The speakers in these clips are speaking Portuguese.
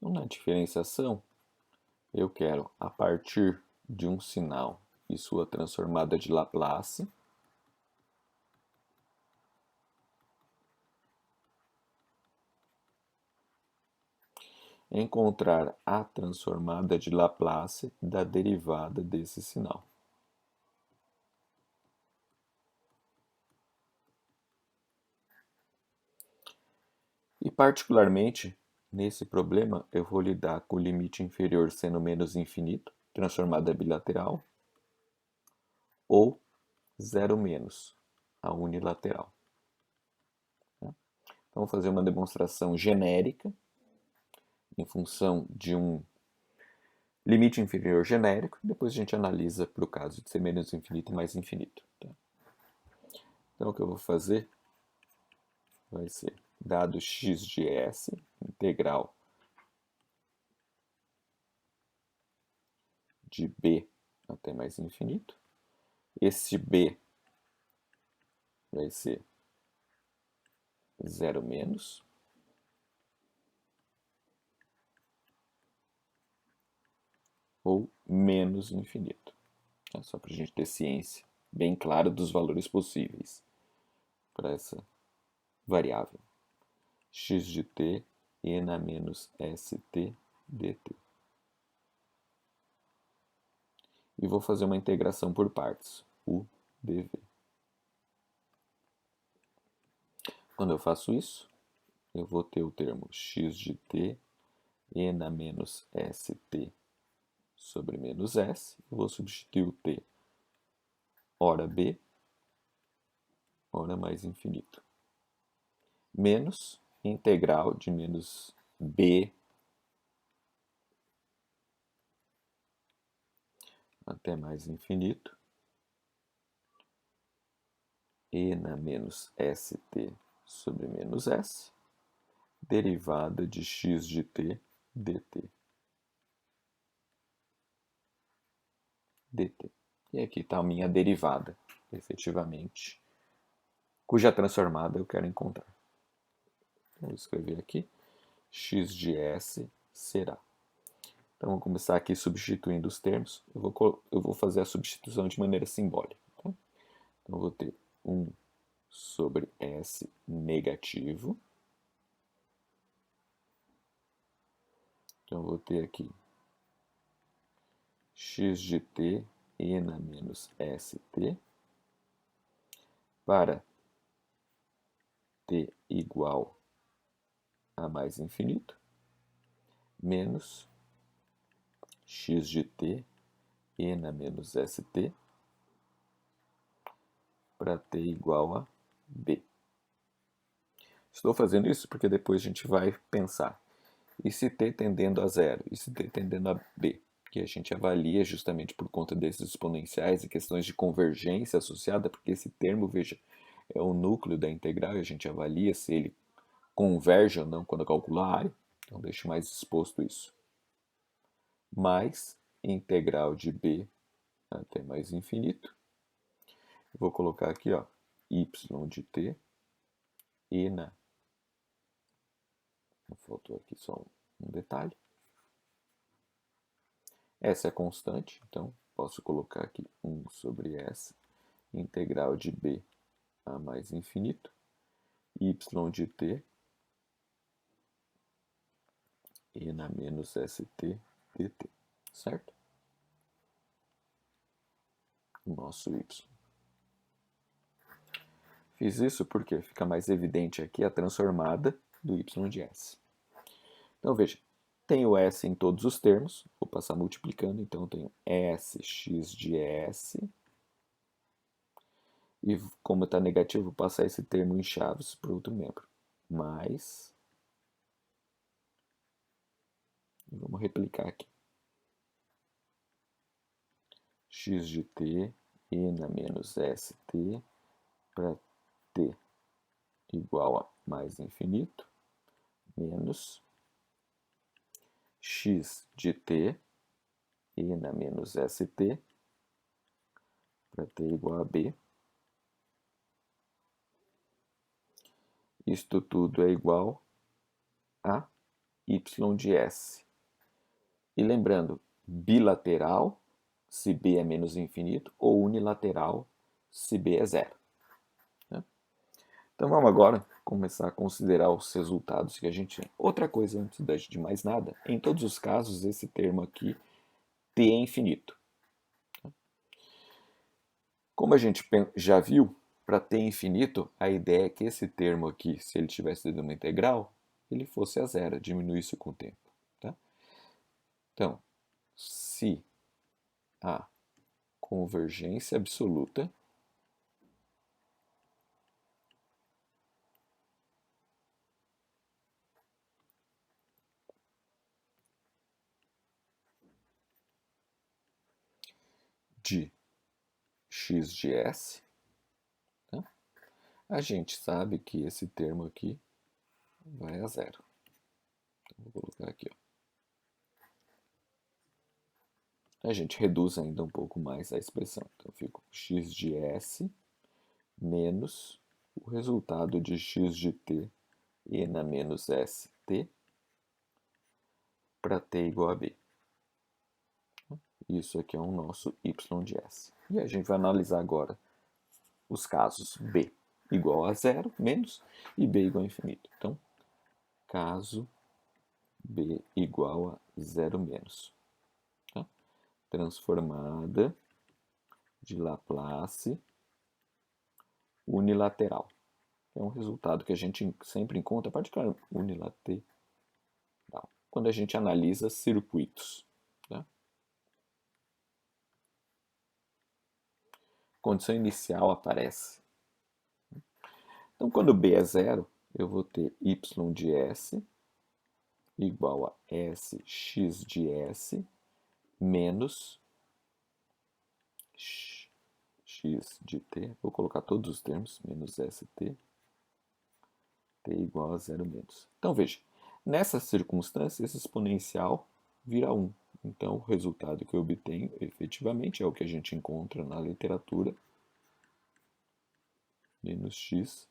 Então, na diferenciação, eu quero, a partir de um sinal e sua transformada de Laplace, encontrar a transformada de Laplace da derivada desse sinal. E particularmente, nesse problema, eu vou lidar com o limite inferior sendo menos infinito, transformada bilateral, ou zero menos, a unilateral. Então, vou fazer uma demonstração genérica em função de um limite inferior genérico, depois a gente analisa para o caso de ser menos infinito e mais infinito. Tá? Então, o que eu vou fazer vai ser, dado x de s, integral de b até mais infinito. Esse b vai ser zero menos, ou menos infinito. É só para a gente ter ciência bem clara dos valores possíveis para essa variável. X de t e na menos st dt. E vou fazer uma integração por partes, u dv. Quando eu faço isso, eu vou ter o termo x de t e na menos st sobre menos s. Eu vou substituir o t ora b, ora mais infinito. Menos integral de menos b até mais infinito, e na menos st sobre menos s, derivada de x de t dt. dt. E aqui está a minha derivada, efetivamente, cuja transformada eu quero encontrar. Vou escrever aqui, x de s será. Então, vou começar aqui substituindo os termos. Eu vou fazer a substituição de maneira simbólica. Tá? Então, eu vou ter 1 sobre s negativo. Então, eu vou ter aqui x de t e na menos st para t igual a mais infinito, menos x de t e na menos st para t igual a b. Estou fazendo isso porque depois a gente vai pensar, e se t tendendo a zero, e se t tendendo a b, que a gente avalia justamente por conta desses exponenciais e questões de convergência associada, porque esse termo, veja, é o núcleo da integral, e a gente avalia se ele converge ou não quando calcula a área, então deixo mais exposto isso. Mais integral de b até mais infinito. Vou colocar aqui, ó, y de t e na... Faltou aqui só um detalhe. Essa é constante, então posso colocar aqui 1 sobre s, integral de b a mais infinito, y de t e na menos st dt, certo? O nosso y. Fiz isso porque fica mais evidente aqui a transformada do y de s. Então, veja, tenho s em todos os termos, vou passar multiplicando, então eu tenho sx de s, e como está negativo, vou passar esse termo em chaves para outro membro, mais, vamos replicar aqui, x de t e na menos st para t igual a mais infinito, menos x de t e na menos st para t igual a b. Isto tudo é igual a y de s. E lembrando, bilateral, se b é menos infinito, ou unilateral, se b é zero. Né? Então vamos agora começar a considerar os resultados que a gente tem. Outra coisa, antes de mais nada, em todos os casos, esse termo aqui, t é infinito. Como a gente já viu, para t infinito, a ideia é que esse termo aqui, se ele tivesse sido uma integral, ele fosse a zero, diminuísse com o tempo. Tá? Então, se a convergência absoluta de x de s, tá? A gente sabe que esse termo aqui vai a zero. Então, vou colocar aqui. Ó. A gente reduz ainda um pouco mais a expressão. Então, fica x de s menos o resultado de x de t e na menos st para t igual a b. Isso aqui é o nosso y de s. E a gente vai analisar agora os casos b igual a zero, menos, e b igual a infinito. Então, caso b igual a zero menos. Tá? Transformada de Laplace unilateral. É um resultado que a gente sempre encontra, particularmente unilateral, quando a gente analisa circuitos. Tá? Condição inicial aparece. Então, quando b é zero, eu vou ter y de s igual a sx de s menos x de t. Vou colocar todos os termos, menos st, t igual a zero menos. Então, veja, nessa circunstância, esse exponencial vira 1. Então, o resultado que eu obtenho, efetivamente, é o que a gente encontra na literatura, menos x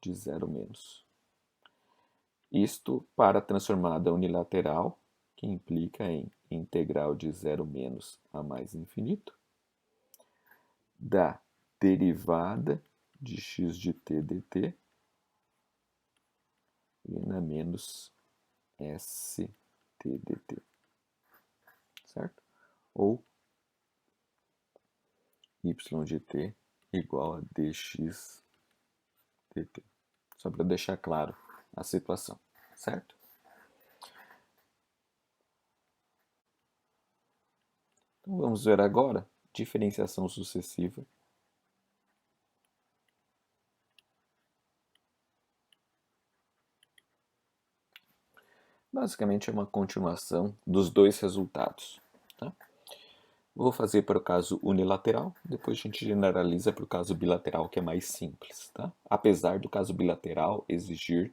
de zero menos. Isto para a transformada unilateral, que implica em integral de zero menos a mais infinito, da derivada de x de t dt e na menos st dt, certo? Ou y de t igual a dx dt. Só para deixar claro a situação, certo? Então vamos ver agora diferenciação sucessiva. Basicamente é uma continuação dos dois resultados. Tá? Vou fazer para o caso unilateral, depois a gente generaliza para o caso bilateral, que é mais simples. Tá? Apesar do caso bilateral exigir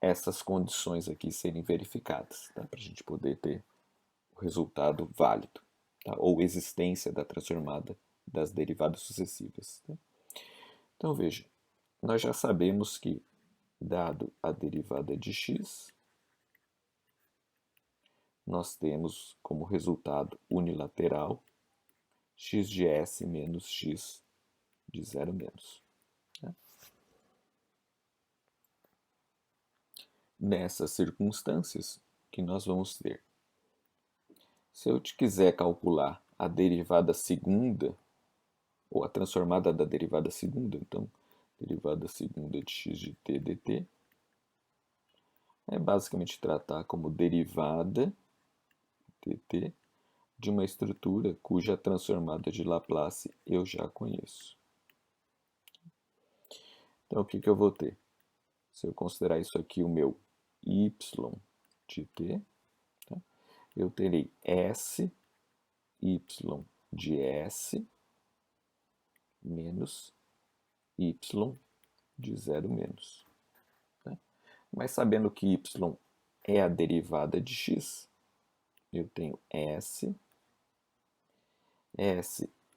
essas condições aqui serem verificadas, tá? Para a gente poder ter o resultado válido, tá? Ou existência da transformada das derivadas sucessivas. Tá? Então veja, nós já sabemos que, dado a derivada de x, nós temos como resultado unilateral x de s menos x de zero menos. Né? Nessas circunstâncias, que nós vamos ter? Se eu quiser calcular a derivada segunda, ou a transformada da derivada segunda, então, derivada segunda de x de t dt, é basicamente tratar como derivada dt de uma estrutura cuja transformada de Laplace eu já conheço. Então, o que eu vou ter? Se eu considerar isso aqui o meu y de t, tá? Eu terei s y de s menos y de zero menos. Tá? Mas sabendo que y é a derivada de x, eu tenho s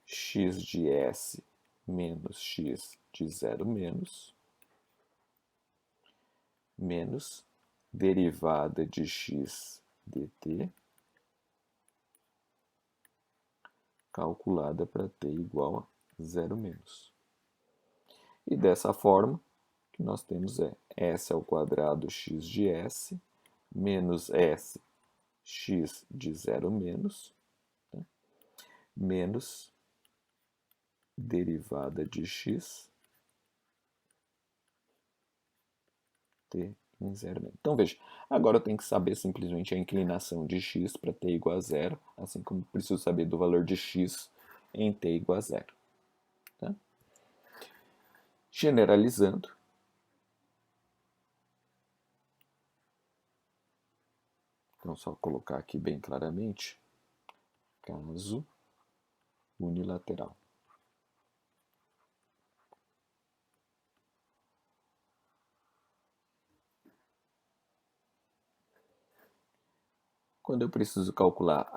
x de s menos x de zero menos derivada de x dt calculada para t igual a 0 menos. E dessa forma, o que nós temos é s ao quadrado x de s menos s x de 0 menos, tá? Menos derivada de x t em 0 menos. Então, veja, agora eu tenho que saber simplesmente a inclinação de x para t igual a 0, assim como preciso saber do valor de x em t igual a 0. Tá? Generalizando, então só colocar aqui bem claramente, caso unilateral. Quando eu preciso calcular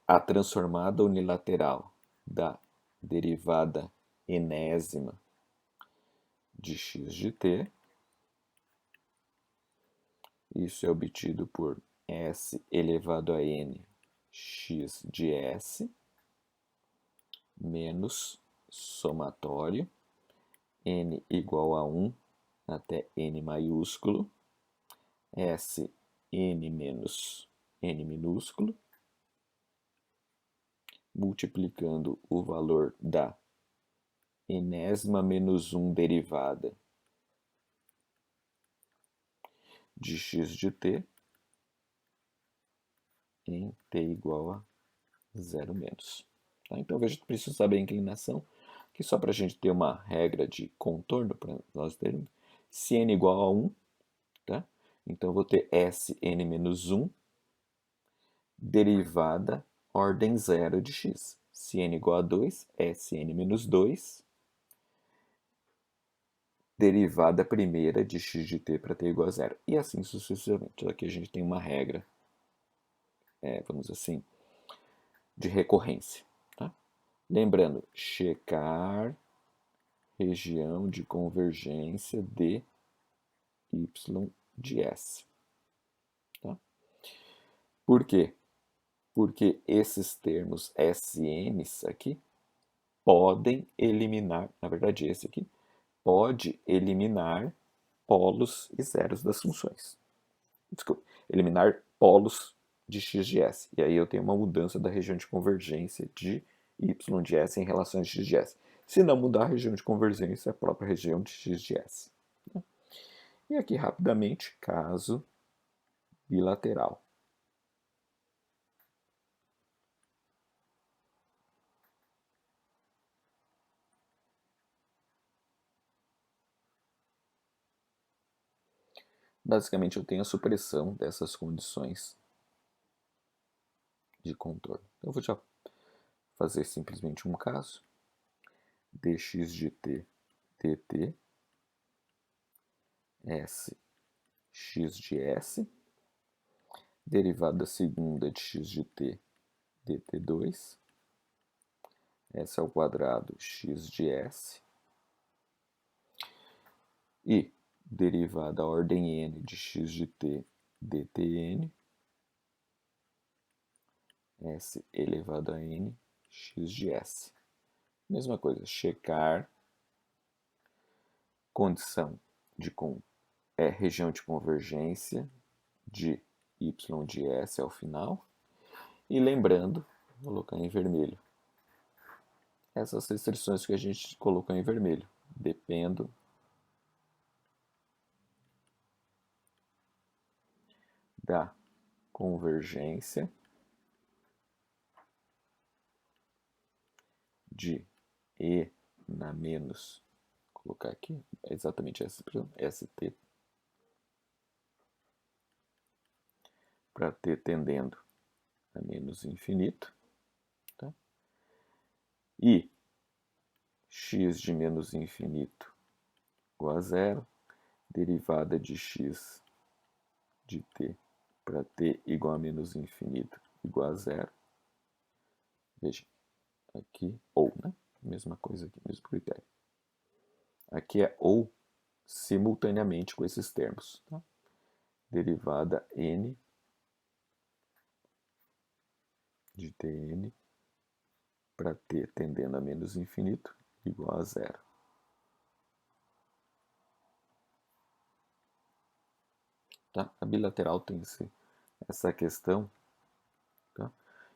a transformada unilateral da derivada enésima de x de t, isso é obtido por s elevado a n x de s menos somatório n igual a 1 até n maiúsculo, s n menos n minúsculo, multiplicando o valor da enésima menos 1 derivada de x de t em t igual a 0 menos. Tá? Então, veja que preciso saber a inclinação, que só para a gente ter uma regra de contorno, para nós termos, se n igual a 1, tá? Então eu vou ter Sn menos 1 derivada ordem 0 de x. Se n igual a 2, Sn menos 2 derivada primeira de x de t para t igual a 0. E assim sucessivamente. Aqui a gente tem uma regra, vamos dizer assim, de recorrência. Tá? Lembrando, checar região de convergência de y de s. Tá? Por quê? Porque esses termos SNs aqui podem eliminar, na verdade esse aqui, pode eliminar polos e zeros das funções. Desculpa, eliminar polos de x de s. E aí eu tenho uma mudança da região de convergência de y de s em relação a x de s. Se não mudar a região de convergência, é a própria região de x de s. E aqui, rapidamente, caso bilateral. Basicamente, eu tenho a supressão dessas condições de contorno. Então, eu vou já fazer simplesmente um caso. dx de t dt s x de s, derivada segunda de x de t dt2, s ao quadrado x de s, e derivada ordem n de x de t dtn, s elevado a n x de s. Mesma coisa, checar condição de região de convergência de y de s ao final. E lembrando, vou colocar em vermelho, essas restrições que a gente colocou em vermelho, dependem da convergência de E na menos, vou colocar aqui, é exatamente essa expressão, ST, para t tendendo a menos infinito, tá? E x de menos infinito igual a 0, derivada de x de t para t igual a menos infinito igual a 0. Veja, aqui ou, né? Mesma coisa aqui, mesmo critério. Aqui é ou simultaneamente com esses termos. Tá? derivada n de Tn para t tendendo a menos infinito igual a zero. Tá? A bilateral tem essa questão, tá?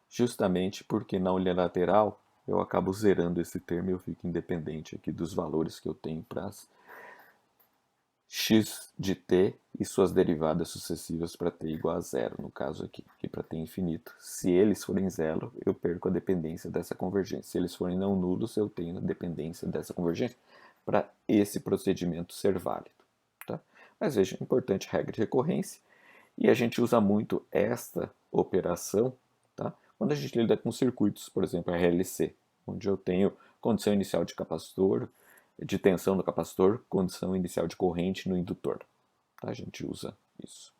Justamente porque na unilateral eu acabo zerando esse termo e eu fico independente aqui dos valores que eu tenho para x de t e suas derivadas sucessivas para t igual a zero, no caso aqui, que para t infinito. Se eles forem zero, eu perco a dependência dessa convergência. Se eles forem não nulos, eu tenho a dependência dessa convergência para esse procedimento ser válido. Tá? Mas veja, importante regra de recorrência, e a gente usa muito esta operação, tá? Quando a gente lida com circuitos, por exemplo, RLC, onde eu tenho condição inicial de capacitor, de tensão no capacitor, condição inicial de corrente no indutor. Tá? A gente usa isso.